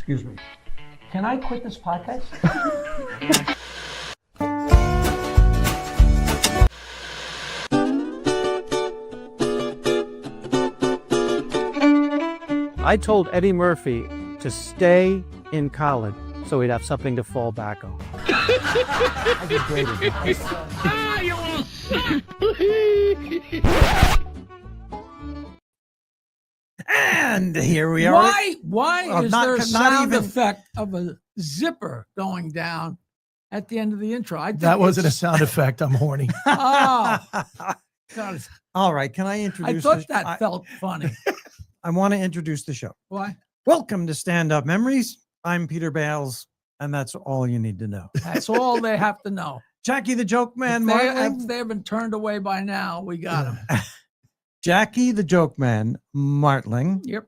Excuse me. Can I quit this podcast? I told Eddie Murphy to stay in college so he'd have something to fall back on. I get great advice. And here we are. Why is there a sound effect of a zipper going down at the end of the intro? That wasn't a sound effect. I'm horny. Oh, God. All right, can I introduce? I thought that felt funny. I want to introduce the show. Why? Welcome to Stand Up Memories. I'm Peter Bales, and that's all you need to know. That's all they have to know. Jackie the Joke Man If they haven't turned away by now, we got them. Jackie the Joke Man Martling. Yep.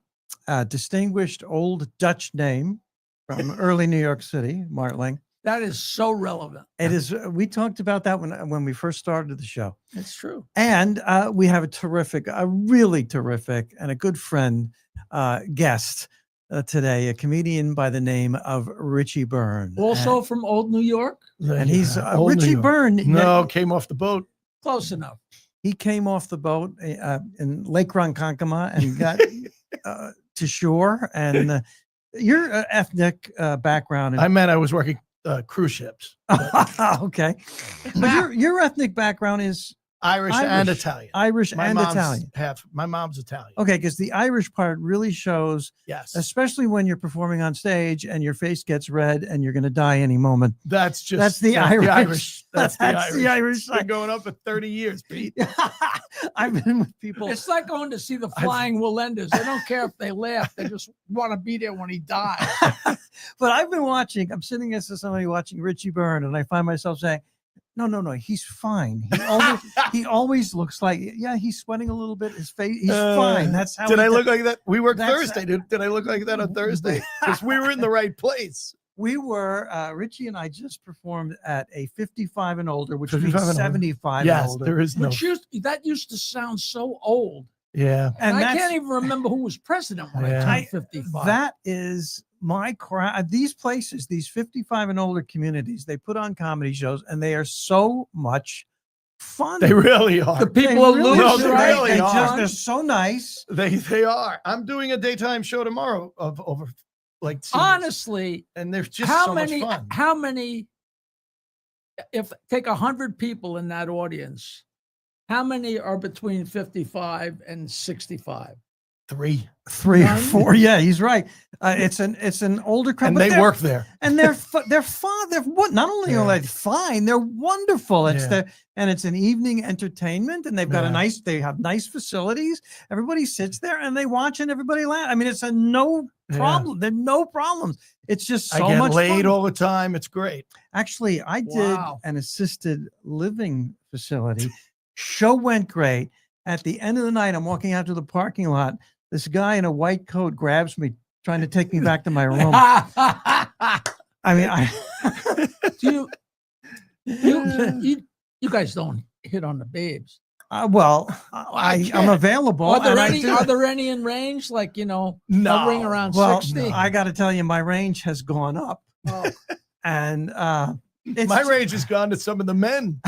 Distinguished old Dutch name from early New York City, Martling. That is so relevant. It is. We talked about that when we first started the show. It's true. And we have a really terrific and a good friend guest today, a comedian by the name of Richie Byrne. Also from old New York? And he's Richie Byrne. No, came off the boat. Close enough. He came off the boat in Lake Ronkonkoma and got to shore. And your ethnic background. I was working cruise ships. Okay. But your ethnic background is Irish and Italian. Irish and Italian. My mom's Italian. Okay, because the Irish part really shows, Yes. especially when you're performing on stage and your face gets red and you're going to die any moment. That's the Irish. That's the Irish. The Irish It's been going on for 30 years, Pete. I've been with people. It's like going to see the Flying Willenders. They don't care if they laugh. They just want to be there when he dies. But I'm sitting next to somebody watching Richie Byrne, and I find myself saying, no, he's fine. He always looks like, he's sweating a little bit. His face, he's fine. That's how. Did I look like that? We worked Thursday. Did I look like that on Thursday? Because we were in the right place. We were, Richie and I just performed at a 55 and older, which 55 means and 75 Yes, and older. there is no. That used to sound so old. Yeah. And I can't even remember who was president when I turned 55. That is my crowd. These places, these 55 and older communities, they put on comedy shows and they are so much fun. They really are. The people are really, losing, they right? really are. They're so nice. They are. I'm doing a daytime show tomorrow of over like seniors. Honestly, and there's just so much fun. How many? If take 100 people in that audience, how many are between 55 and 65? Three or four. Yeah, he's right. It's an older crowd, and they work there, and they're fun. They're not only are they fine, they're wonderful. It's it's an evening entertainment, and they've got they have nice facilities. Everybody sits there and they watch, and everybody laughs. I mean, it's a no problem. There are no problems. It's just so I get much laid fun. all the time. It's great. Actually, I did an assisted living facility. Show went great. At the end of the night, I'm walking out to the parking lot. This guy in a white coat grabs me, trying to take me back to my room. I mean, you guys don't hit on the babes. I'm available. Are there any in range? Like, hovering around 60? I got to tell you, my range has gone up. Oh. And my range has gone to some of the men.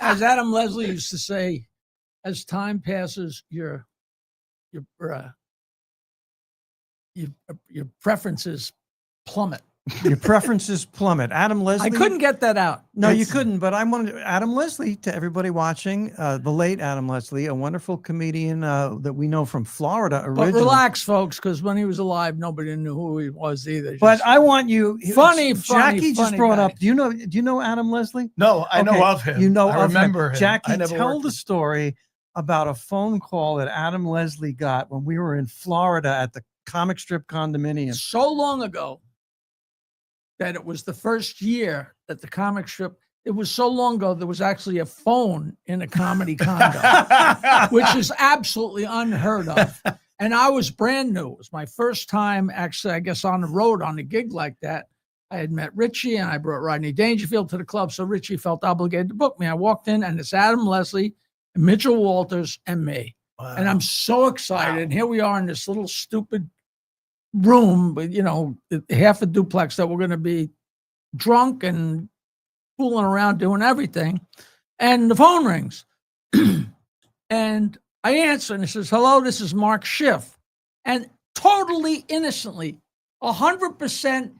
As Adam Leslie used to say, as time passes, your preferences plummet. Your preferences plummet. Adam Leslie. I couldn't get that out. No, you couldn't. But I wanted Adam Leslie, to everybody watching, the late Adam Leslie, a wonderful comedian that we know from Florida originally. But relax, folks, because when he was alive, nobody knew who he was either. But I want you. Jackie just brought up. Do you know Adam Leslie? No, I know of him. You know, I remember him. Jackie, tell the story about a phone call that Adam Leslie got when we were in Florida at the comic strip condominium. So long ago that it was the first year that the comic strip, it was so long ago, there was actually a phone in a comedy condo, which is absolutely unheard of. And I was brand new. It was my first time, actually, I guess, on the road on a gig like that. I had met Richie and I brought Rodney Dangerfield to the club. So Richie felt obligated to book me. I walked in and it's Adam Leslie, Mitchell Walters, and me. Wow. And I'm so excited. Wow. And here we are in this little stupid room, but half a duplex that were going to be drunk and fooling around doing everything. And the phone rings. And I answer and it says, "Hello, this is Mark Schiff." And totally innocently, 100%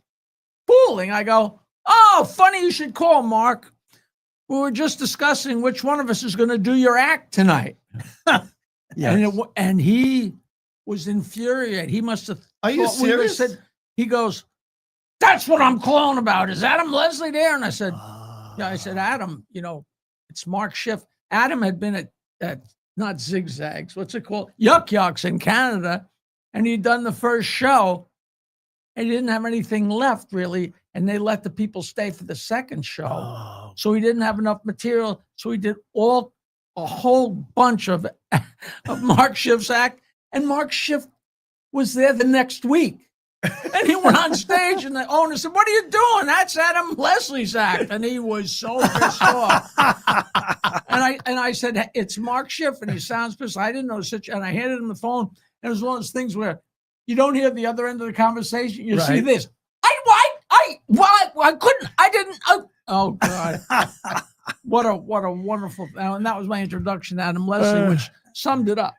fooling, I go, "Oh, funny you should call, Mark. We were just discussing which one of us is going to do your act tonight." Yes. And he was infuriated. He must have. Are you thought we were serious? he goes, "That's what I'm calling about. Is Adam Leslie there?" And I said, "Yeah." I said, "Adam, it's Mark Schiff." Adam had been at not Zigzags. What's it called? Yuck Yucks in Canada. And he'd done the first show and he didn't have anything left really. And they let the people stay for the second show. Oh. So he didn't have enough material. So he did a whole bunch of Mark Schiff's act. And Mark Schiff was there the next week. And he went on stage and the owner said, "What are you doing? That's Adam Leslie's act." And he was so pissed off. And I said, "It's Mark Schiff." And he sounds pissed. I didn't know such. And I handed him the phone. And it was one of those things where you don't hear the other end of the conversation. You see this. I couldn't. I didn't. Oh God. What a wonderful. And that was my introduction to Adam Leslie, which summed it up.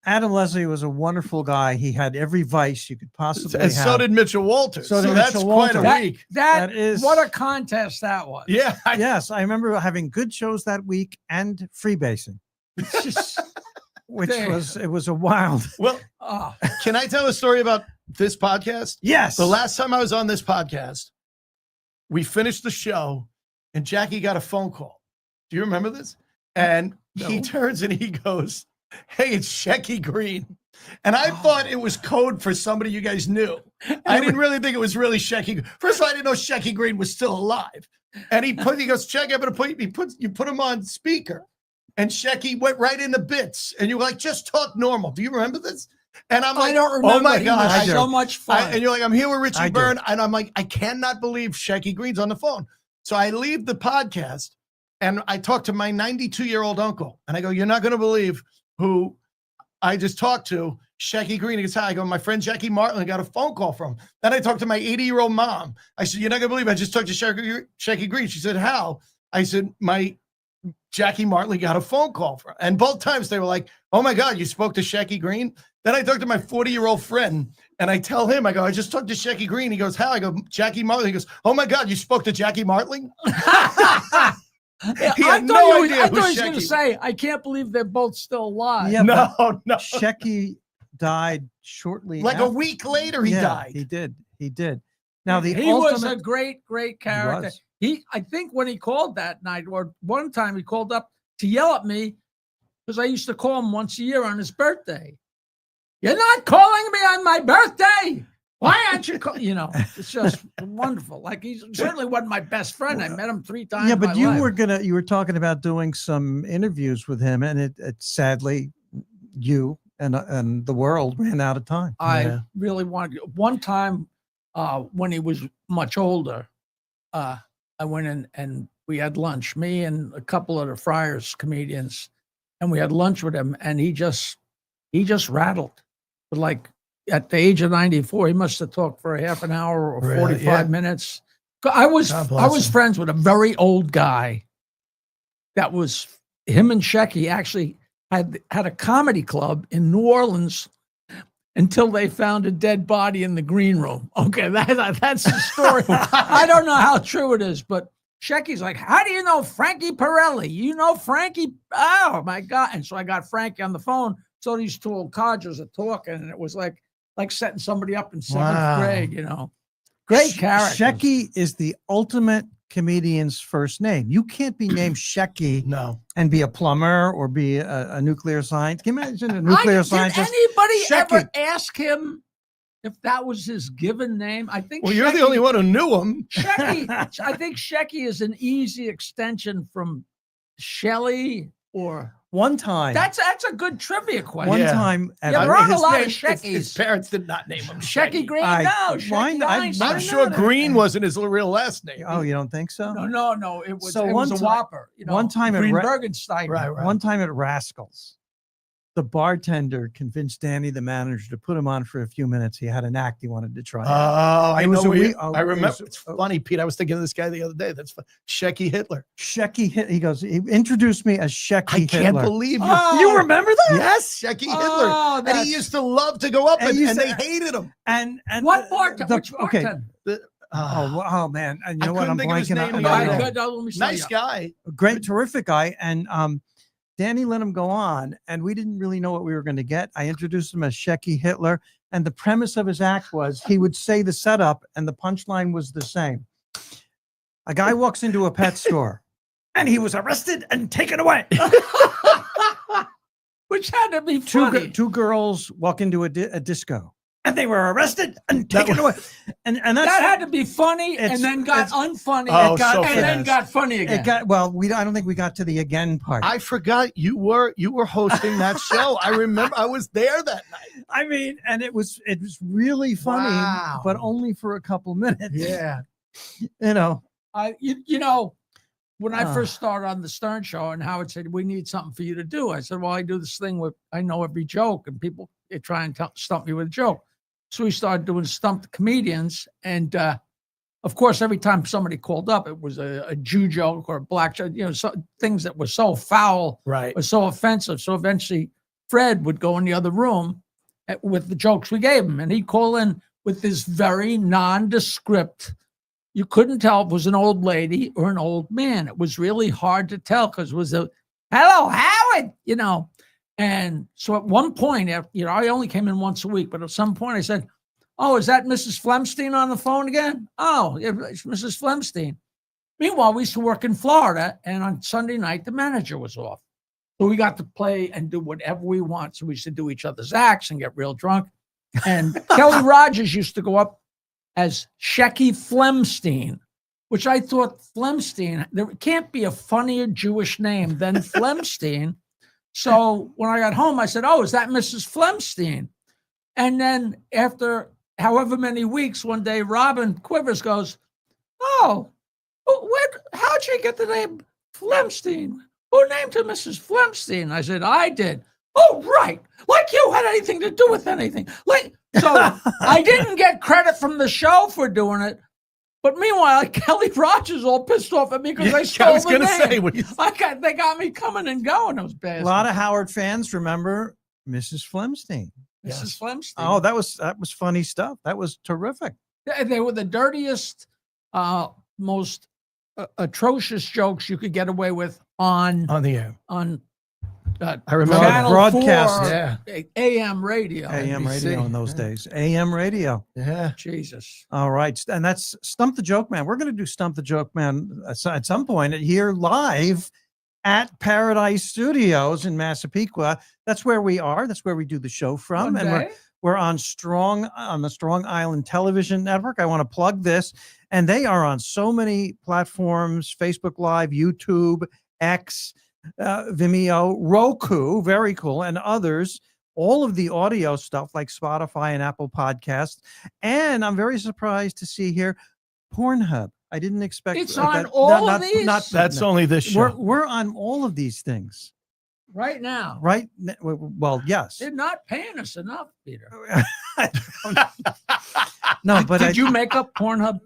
Adam Leslie was a wonderful guy. He had every vice you could possibly And have. so did Mitchell Walters. So did that's Mitchell quite Walters. a week. That is what a contest that was. Yeah. Yes, I remember having good shows that week and freebasing, which was a wild. Well, can I tell a story about this podcast? Yes. The last time I was on this podcast, we finished the show and Jackie got a phone call. Do you remember this? And he turns and he goes, "Hey, it's Shecky Green." And I thought it was code for somebody you guys knew. I didn't really think it was really Shecky. First of all, I didn't know Shecky Green was still alive. And he goes, "Check, I'm gonna you put him on speaker." And Shecky went right into bits. And you were like, "Just talk normal." Do you remember this? And I'm like, I don't remember. "Oh my He God, was so much fun. and you're like, "I'm here with Richie I do. Byrne." And I'm like, I cannot believe Shecky Green's on the phone. So I leave the podcast and I talk to my 92-year-old uncle. And I go, "You're not going to believe who I just talked to, Shecky Green." He goes, "Hi." I go, "My friend Jackie Martling got a phone call from." Then I talked to my 80-year-old mom. I said, "You're not going to believe I just talked to Shecky Green." She said, "How?" I said, "My Jackie Martling got a phone call from." And both times they were like, "Oh my God, you spoke to Shecky Green?" Then I talked to my 40-year-old friend and I tell him, I go, "I just talked to Shecky Green." He goes, "How?" I go, "Jackie Martling." He goes, "Oh my God, you spoke to Jackie Martling?" He had no idea I who thought he was going Shecky to say, "I can't believe they're both still alive." Yeah, No. Shecky died shortly. Like a after. week later, he died. He did. He did. Now he was a great character. I think when he called that night, or one time he called up to yell at me because I used to call him once a year on his birthday. "You're not calling me on my birthday. Why aren't you it's just wonderful. Like, he certainly wasn't my best friend. I met him 3 times. Yeah, but in my life. you were talking about doing some interviews with him, and it sadly, you and the world ran out of time. I really wanted one time when he was much older. I went in and we had lunch, me and a couple of the Friars comedians, and we had lunch with him, and he just rattled. But like at the age of 94, he must have talked for a half an hour or 45 minutes. I was friends with a very old guy. That was him and Shecky actually had a comedy club in New Orleans until they found a dead body in the green room. Okay, that's the story. I don't know how true it is, but Shecky's like, "How do you know Frankie Pirelli? You know Frankie?" Oh my God. And so I got Frankie on the phone. So these 2 old codgers are talking, and it was like setting somebody up in 7th grade, Great character. Shecky is the ultimate comedian's first name. You can't be named Shecky and be a plumber or be a nuclear scientist. Can you imagine a nuclear scientist? Did anybody Shecky. ever ask him if that was his given name? I think. Well, you're the only one who knew him. Shecky. I think Shecky is an easy extension from Shelley or. One time. That's a good trivia question. One time. There aren't a lot of Sheckys. His parents did not name him Shecky Green. I'm sure Green wasn't his real last name. Oh, you don't think so? No. It was. So it was a Whopper. One time Green Bergenstein. Right. One time at Rascals, the bartender convinced Danny, the manager, to put him on for a few minutes. He had an act he wanted to try. Oh, I It was know. a wee- oh, I it remember. was- It's funny, Pete. I was thinking of this guy the other day. That's Shecky Hitler. Shecky Hitler. He goes, he introduced me as Shecky I Hitler. can't believe you. You remember that? Yes, Shecky Oh, Hitler. And he used to love to go up And and, you and they said- hated him. And What bartender? Which okay. bartender? Oh man. And you I know what? couldn't I'm think of his blanking name on the All other right, day. good. Let me see Nice you. guy. great, terrific guy. And Danny let him go on, and we didn't really know what we were going to get. I introduced him as Shecky Hitler, and the premise of his act was he would say the setup, and the punchline was the same. A guy walks into a pet store, and he was arrested and taken away. Which had to be Two funny. two girls walk into a disco, and they were arrested and taken away. And that's That had to be funny, It's- and then got it's- unfunny, Oh, and, got, so and then fast. got funny again. it got well. I don't think we got to the again part. I forgot you were hosting that show. I remember I was there that night. I mean, and it was really funny, Wow. but only for a couple minutes. Yeah. You know. You know, when I Ah. first started on the Stern Show, and Howard said, "We need something for you to do," I said, "Well, I do this thing with I know every joke, and people they try and stump me with a joke." So we started doing Stump the Comedians, and of course, every time somebody called up, it was a Jew joke or a black joke, things that were so foul Right. or so offensive. So eventually, Fred would go in the other room with the jokes we gave him, and he'd call in with this very nondescript. You couldn't tell if it was an old lady or an old man. It was really hard to tell because it was a hello, Howard, And so at one point, I only came in once a week, but at some point I said, "Oh, is that Mrs. Flemstein on the phone again?" "Oh, yeah, it's Mrs. Flemstein." Meanwhile, we used to work in Florida, and on Sunday night, the manager was off. So we got to play and do whatever we want. So we used to do each other's acts and get real drunk. And Kelly Rogers used to go up as Shecky Flemstein, which I thought Flemstein, there can't be a funnier Jewish name than Flemstein. So when I got home, I said, "Oh, is that Mrs. Flemstein?" And then after however many weeks, one day, Robin Quivers goes, "Oh, how'd you get the name Flemstein? Who named her Mrs. Flemstein?" I said, "I did." "Oh, right. Like you had anything to do with anything." So I didn't get credit from the show for doing it. But meanwhile, Kelly Rogers all pissed off at me because I stole I was the going to name. say, what you They got me coming and going. It was bad. A lot of Howard fans remember Mrs. Flemstein. Mrs. Flemstein. Oh, that was funny stuff. That was terrific. They were the dirtiest, most atrocious jokes you could get away with on the air. I remember Channel broadcast. 4, Yeah. AM radio. AM NBC. radio in those Yeah. days. AM radio. Yeah. Jesus. All right. And that's Stump the Joke Man. We're going to do Stump the Joke Man at some point here live at Paradise Studios in Massapequa. That's where we are. That's where we do the show from. One And day? we're on the Strong Island Television Network. I want to plug this. And they are on so many platforms: Facebook Live, YouTube, X, Vimeo, Roku, very cool, and others. All of the audio stuff like Spotify and Apple Podcasts. And I'm very surprised to see here Pornhub. I didn't expect It's on all of these? That's only this show. we're on all of these things Right now. right. Well, yes. They're not paying us enough, Peter. No, but Did you make up Pornhub?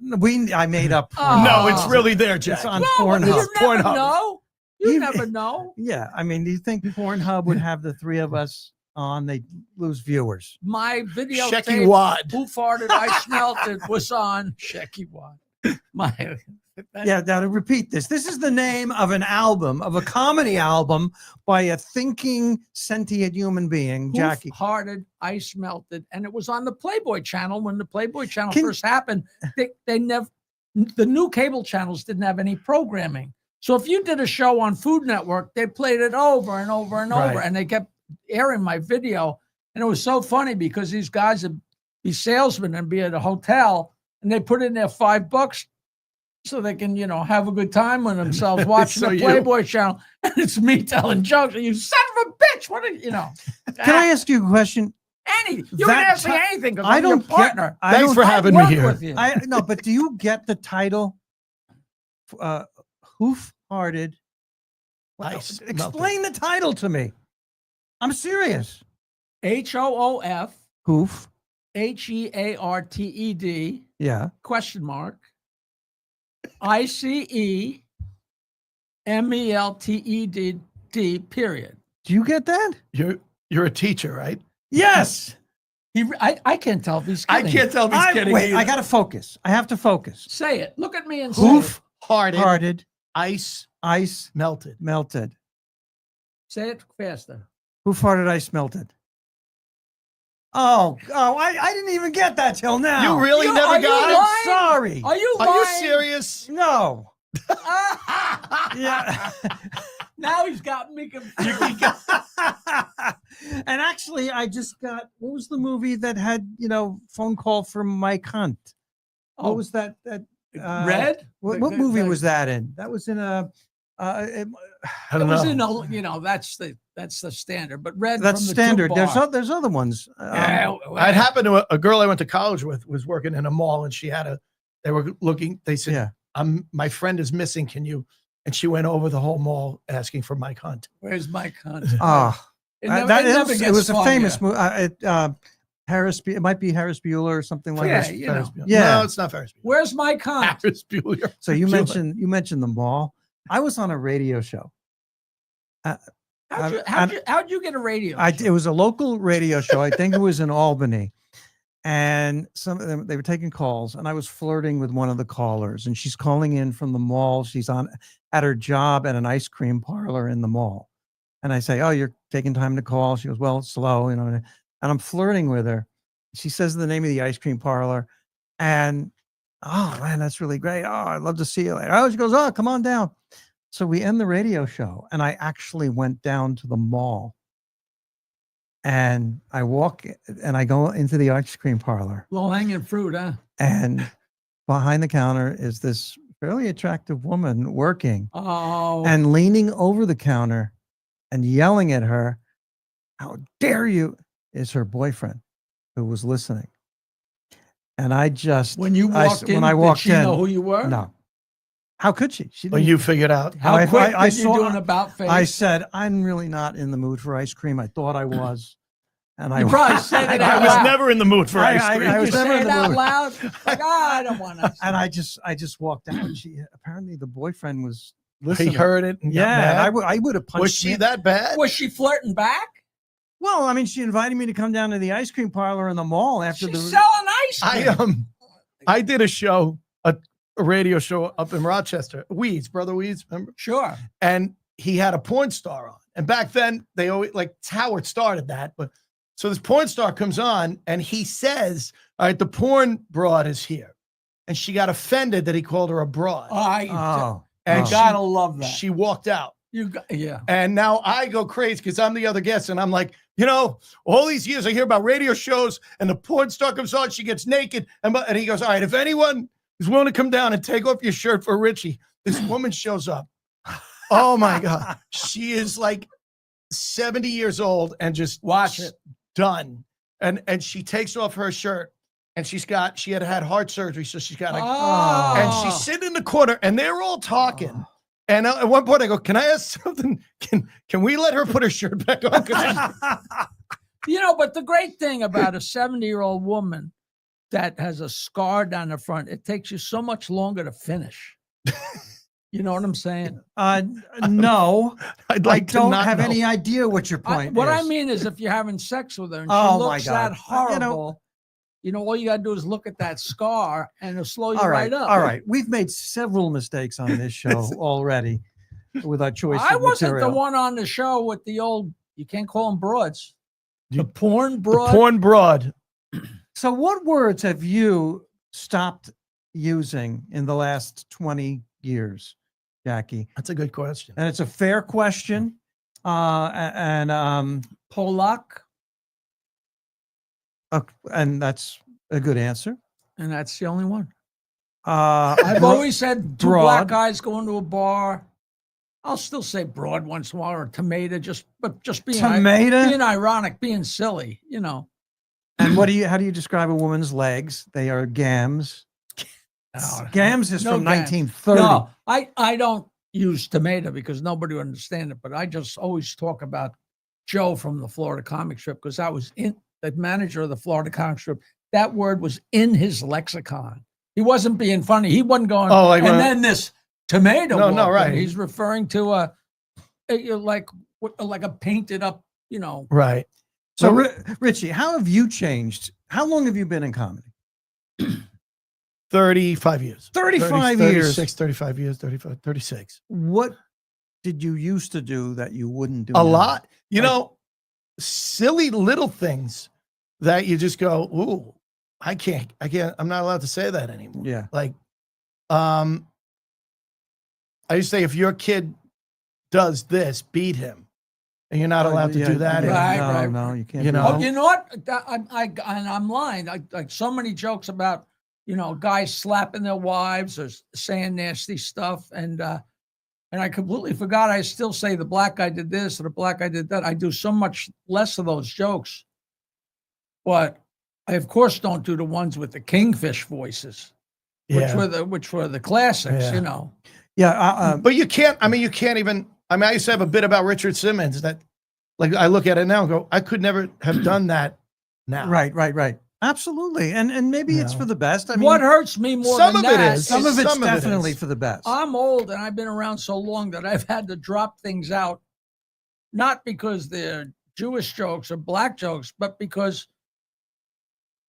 I made up. Oh. Pornhub. No, it's really there, Jack. It's on No, Pornhub. you never Pornhub. know. You You- never know. Yeah, I mean, do you think Pornhub would have the three of us on? They lose viewers. My video Shecky tape, Wad. Who Farted, I Smelt It, was on Shecky Wad. Yeah, now to repeat this is the name of an album, of a comedy album by a thinking, sentient human being, Jackie. Hearted, Ice Melted, and it was on the Playboy channel when the Playboy channel Can- first happened. They never, the new cable channels didn't have any programming. So if you did a show on Food Network, they played it over and over and over, Right. and they kept airing my video. And it was so funny because these guys would be salesmen and be at a hotel, and they put in their $5 so they can, have a good time with themselves watching So the you- Playboy channel. And it's me telling jokes. And you son of a bitch! What are you know? Can I ask you a question? You can That ask me ti- anything because I I'm your don't get- partner. I Thanks don't- for having me work here. with you. No, but do you get the title? Hoof-hearted. Ice Explain the title to me. I'm serious. HOOF Hoof. HEARTED Yeah. question mark ICEMELTEDD period. Do you get that? You're a teacher, right? Yes. I can't tell if he's I kidding. can't tell if he's kidding. Wait, I either. got to focus. I have to focus. Say it. Look at me and say it. Hoof hearted, Hearted, ice ice melted. melted. Say it faster. Hoof hearted, ice melted. Oh, I didn't even get that till now. You really You- never are you got it? lying? I'm sorry. Are you Are you lying? serious? No. Yeah. Now he's got me confused. And actually, I just got, what was the movie that had, phone call from Mike Hunt? What was that? Red? What movie was that in? That was in a. I It don't was know. in a, that's the standard. But Red. That's from the standard. Tube Bar. There's other ones. I'd happened to a girl I went to college with was working in a mall, and they were looking. They said, Yeah. my friend is missing. Can you? And she went over the whole mall asking for Mike Hunt. Where's Mike Hunt? It was a famous movie. Harris. It might be Harris Bueller or something like Yeah, that. you know. Yeah. No, it's not Ferris Bueller. Where's Mike Hunt? Ferris Bueller. So you Bueller. mentioned the mall. I was on a radio show. How'd you get a radio? It was a local radio show. I think it was in Albany. And some of them, they were taking calls, and I was flirting with one of the callers, and she's calling in from the mall. She's at her job at an ice cream parlor in the mall. And I say, "Oh, you're taking time to call." She goes, "Well, it's slow, and I'm flirting with her. She says the name of the ice cream parlor, and oh man, that's really great. Oh, I'd love to see you later. Oh, she goes, "Oh, come on down." So we end the radio show, and I actually went down to the mall. And I walk and I go into the ice cream parlor. Low hanging fruit, huh? And behind the counter is this fairly attractive woman working Oh. and leaning over the counter and yelling at her, "How dare you!" is her boyfriend who was listening. And I just, when you walked in, when I walked did she in, know who you were? no. How could she? She Well, didn't. you figured out. How quick I did you saw- do an about face? I said, "I'm really not in the mood for ice cream. I thought I was." And You probably said it I out was loud. never in the mood for ice cream. I was You never say in it the out mood. loud. Like, I don't want to. And I just walked out. She apparently the boyfriend was He listening. heard it. And got Yeah, and mad. I would have punched. Was she him. that bad? Was she flirting back? Well, I mean, she invited me to come down to the ice cream parlor in the mall after She's the. selling ice cream. I did a show, a radio show up in Rochester. Weeds, Brother Weeds, remember? Sure. And he had a porn star on. And back then, they always, like, it's how it started that. But so this porn star comes on and he says, "All right, the porn broad is here." And she got offended that he called her a broad. Oh, and you gotta love that. she walked out. Yeah. And now I go crazy because I'm the other guest. And I'm like, all these years I hear about radio shows and the porn star comes on, she gets naked. And he goes, "All right, if anyone is willing to come down and take off your shirt for Richie," this woman shows up. Oh my God. She is like 70 years old and just Watch it. done. And she takes off her shirt and she had had heart surgery. So she's got and she's sitting in the corner and they're all talking. And at one point I go, "Can I ask something? Can we let her put her shirt back on?" But the great thing about a 70-year-old woman that has a scar down the front, it takes you so much longer to finish. You know what I'm saying? No, I'd like I to don't not have know. any idea what your point What I is. mean is if you're having sex with her and Oh, she my looks God. that horrible, all you got to do is look at that scar and it'll slow you All right right, up. all right. We've made several mistakes on this show already with our choice I of wasn't material. the one on the show with the old, you can't call them broads. The porn The broad. porn broad. So what words have you stopped using in the last 20 years, Jackie? That's a good question. And it's a fair question. Polak. And that's a good answer. And that's the only one. I've I've always said two broad. black guys going to a bar. I'll still say broad once in a while or tomato, but just being Tomato? being ironic, being silly, And how do you describe a woman's legs? They are gams. Gams is No from gams. 1930. No, I don't use tomato because nobody would understand it, but I just always talk about Joe from the Florida comic strip because I was the manager of the Florida comic strip. That word was in his lexicon. He wasn't being funny. He wasn't going, then this tomato. No, right. He's referring to like a painted up, Right. So, Richie, how have you changed? How long have you been in comedy? 35 years. 35 years. 35 years, 36. What did you used to do that you wouldn't do A now? lot. Silly little things that you just go, ooh, I can't, I'm not allowed to say that anymore. Yeah. Like, I used to say, if your kid does this, beat him. And you're not allowed to do that. Right. No, you can't. You do know? that. You know what? I'm lying. Like so many jokes about, guys slapping their wives or saying nasty stuff. And I completely forgot. I still say the black guy did this or the black guy did that. I do so much less of those jokes. But I, of course, don't do the ones with the kingfish voices, which were the classics, Yeah. But you can't even, I used to have a bit about Richard Simmons that, like, I look at it now and go, I could never have done that now. Right. Absolutely. And maybe it's for the best. I mean, what hurts me more some than of it that is. some of it's Some of it definitely is. for the best. I'm old and I've been around so long that I've had to drop things out, not because they're Jewish jokes or black jokes, but because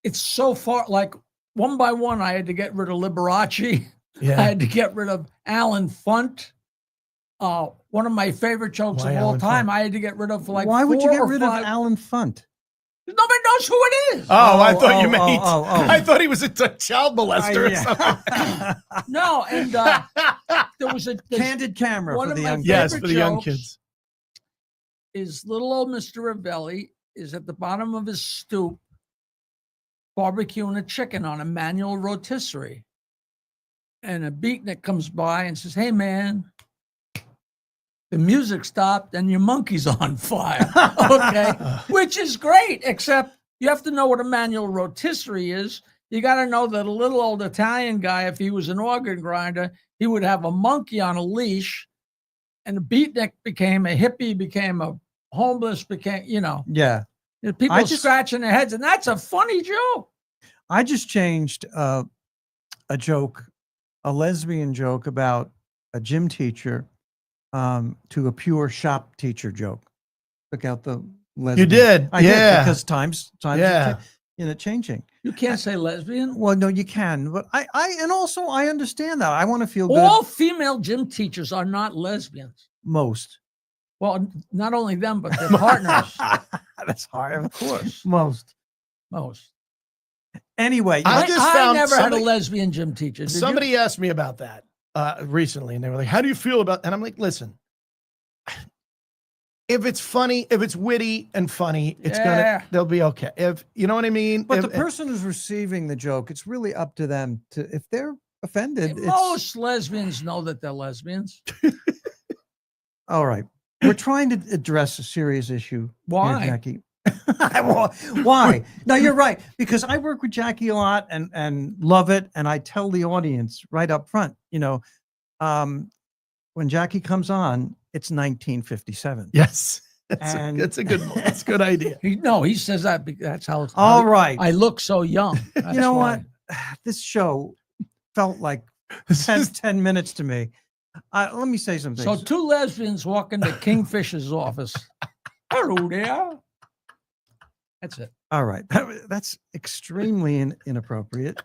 it's so far, like one by one, I had to get rid of Liberace. Yeah. I had to get rid of Alan Funt. One of my favorite jokes Why of all Alan time, Funt? I had to get rid of for like Why would you 4 get or rid 5. of Alan Funt? Nobody knows who it is. I thought you meant, oh. I thought he was a child molester or something. No, and there was a Candid camera one for of the my young Yes, favorite for the young jokes kids. is little old Mr. Ravelli is at the bottom of his stoop barbecuing a chicken on a manual rotisserie. And a beatnik comes by and says, "Hey, man, the music stopped and your monkey's on fire." Okay, which is great, except you have to know what a manual rotisserie is. You got to know that a little old Italian guy, if he was an organ grinder, he would have a monkey on a leash, and the beatnik became a hippie, became a homeless, became, Yeah. people scratching their heads, and that's a funny joke. I just changed a joke, a lesbian joke about a gym teacher to a pure shop teacher joke. Took out the lesbian. You did? I did, Yeah. because times Yeah. are changing. You can't say lesbian. Well, no, you can, but and also I understand that. I want to feel good. All female gym teachers are not lesbians. Most. Well, not only them, but their partners. That's hard. Of course. Most. Anyway, I just found never had a somebody- lesbian gym teacher. Did you? Somebody asked me about that recently, and they were like, "How do you feel about?" And I'm like, "Listen, if it's funny, if it's witty and funny, they'll be okay. If you know what I mean." but the person who's receiving the joke, it's really up to them to, if they're offended. Most lesbians know that they're lesbians. All right. We're trying to address a serious issue. Why? Here, Jackie. Why? No, you're right. Because I work with Jackie a lot and love it. And I tell the audience right up front, when Jackie comes on, it's 1957. yes, And- that's a good one. That's a good idea. He says that because that's how. All right. I look so young. That's You know why. what? This show felt like 10 minutes to me. Let me say something. So 2 lesbians walk into Kingfisher's office. Hello there. That's it. All right. That's extremely inappropriate.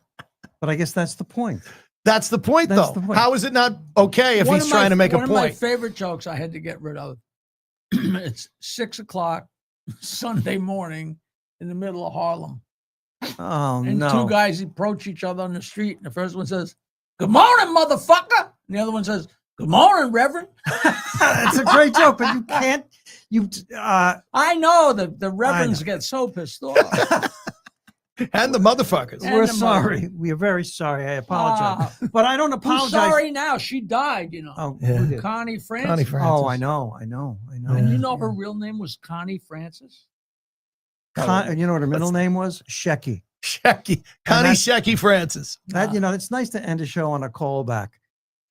But I guess that's the point. That's the point, That's though. the point. How is it not okay if One he's of my- trying to make a One of my point? favorite jokes I had to get rid of. It's 6:00 Sunday morning in the middle of Harlem. Oh, And no. 2 guys approach each other on the street. And the first one says, "Good morning, motherfucker." And the other one says, "Good morning, Reverend." It's a great joke, but you can't. I know the reverends get so pissed off. And the motherfuckers. And We're the sorry. We are very sorry. I apologize. But I don't Who's apologize. sorry now? She died, Oh, Yeah. who did? Connie Francis. Connie Francis. Oh, I know. And you know her real name was Connie Francis? You know what her middle name was? Shecky. Shecky. Connie that's- Shecky Francis. That, it's nice to end a show on a callback.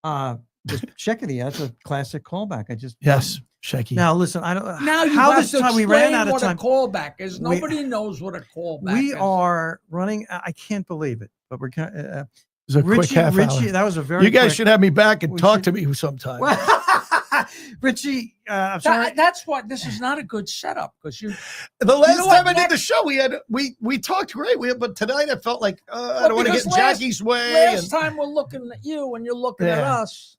Shecky, that's a classic callback. I just Yes. Shecky. Now listen, I don't. Now you how have this to time we explain ran out of what time. a callback is. Nobody knows what a callback We is. are running. I can't believe it, but we're kind of. It was a quick half hour. That was a very. You guys quick, should have me back and we talk should- to me sometime. Richie, I'm sorry. That's what this is not a good setup because you. The last know what, time I did Nick? the show, we talked great. But tonight I felt like I don't want to get in because Jackie's way. Last time we're looking at you and you're looking at Yeah. us.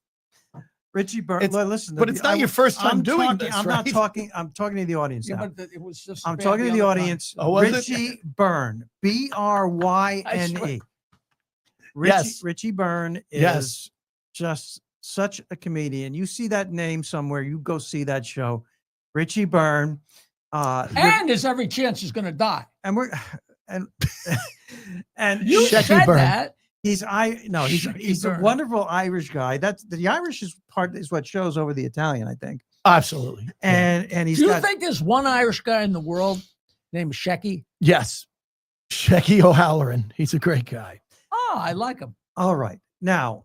Richie Byrne. It's- Listen, but it's not your first time doing talking, this, I'm right? not talking. I'm talking to the audience Yeah, now. but it was just. I'm bad talking to the other time. audience. Oh, was it? Richie Byrne, Bryne. Yes. Richie Byrne is Yes. just such a comedian. You see that name somewhere, you go see that show. Richie Byrne. And there's every chance he's going to die. And we're and and You Jackie said Byrne. that. he's Jackie he's a Byrne. wonderful Irish guy. That's the Irish is what shows over the Italian, I think. Absolutely. And he's Do you got think there's one Irish guy in the world named Shecky? Yes. Shecky O'Halloran. He's a great guy. Oh, I like him. all right. Now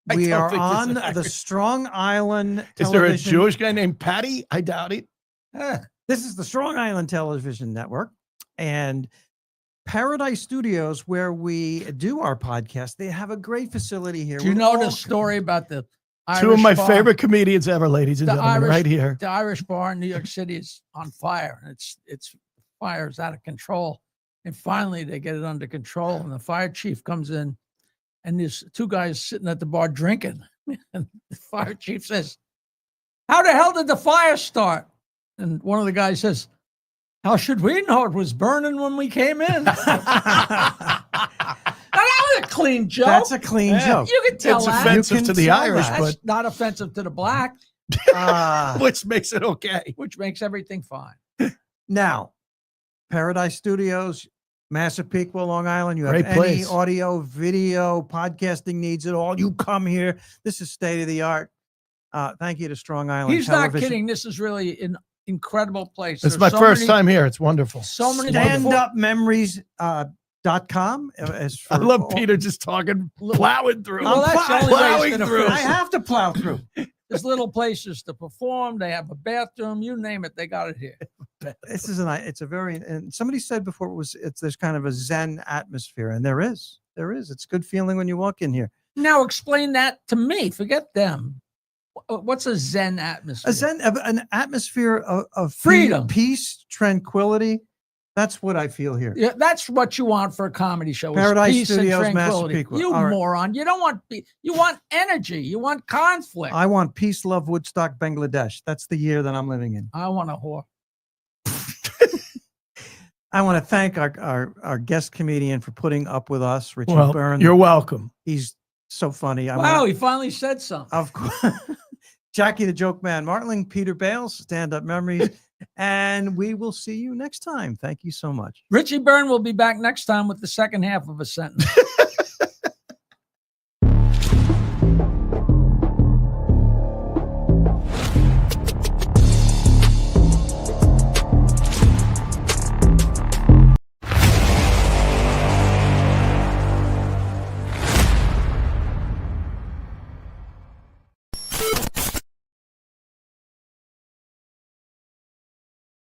I we don't are think there's on an the Irish- Strong Island Is there a television. Jewish guy named Patty? I doubt it. This is the Strong Island Television Network and Paradise Studios, where we do our podcast. They have a great facility here. Do you with know all the story about the Irish Two of my bar? favorite comedians ever, ladies and The gentlemen, Irish- right here. The Irish bar in New York City is on fire. It's fire's out of control. And finally they get it under control. And the fire chief comes in and there's two guys sitting at the bar drinking. And the fire chief says, "How the hell did the fire start?" And one of the guys says, "How should we know? It was burning when we came in." Now, that was a clean joke. That's a clean joke. You can tell It's that. offensive You to can the tell Irish, that. That's not offensive to the black, which makes it okay. which makes everything fine. Now, Paradise Studios, Massapequa, Long Island. You have Great any place. audio, video, podcasting needs at all, you come here. This is state of the art. Thank you to Strong Island He's Television. not kidding. This is really an incredible place. This is There's my so first many- time here. It's wonderful. So many Standupmemories.com. As for I love all- Peter just talking, plowing through. Well, that's the only way it's plowing gonna through. fit. I have to plow through. There's little places to perform. They have a bathroom. You name it, they got it here. This is it's a very, and somebody said before there's kind of a Zen atmosphere, and there is. It's a good feeling when you walk in here. Now explain that to me. Forget them. What's a Zen atmosphere? An atmosphere of Freedom. peace, tranquility. That's what I feel here. Yeah, that's what you want for a comedy show. is Paradise peace and Studios, tranquility. Massapequa. You All right. moron. You don't want you want energy. You want conflict. I want peace, love, Woodstock, Bangladesh. That's the year that I'm living in. I want a whore. I want to thank our guest comedian for putting up with us, Richie Well, Byrne. you're welcome. He's so funny. Wow, he finally said something. Of course. Jackie the Joke Man, Martling, Peter Bales, Stand Up Memories. And we will see you next time. Thank you so much. Richie Byrne will be back next time with the second half of a sentence.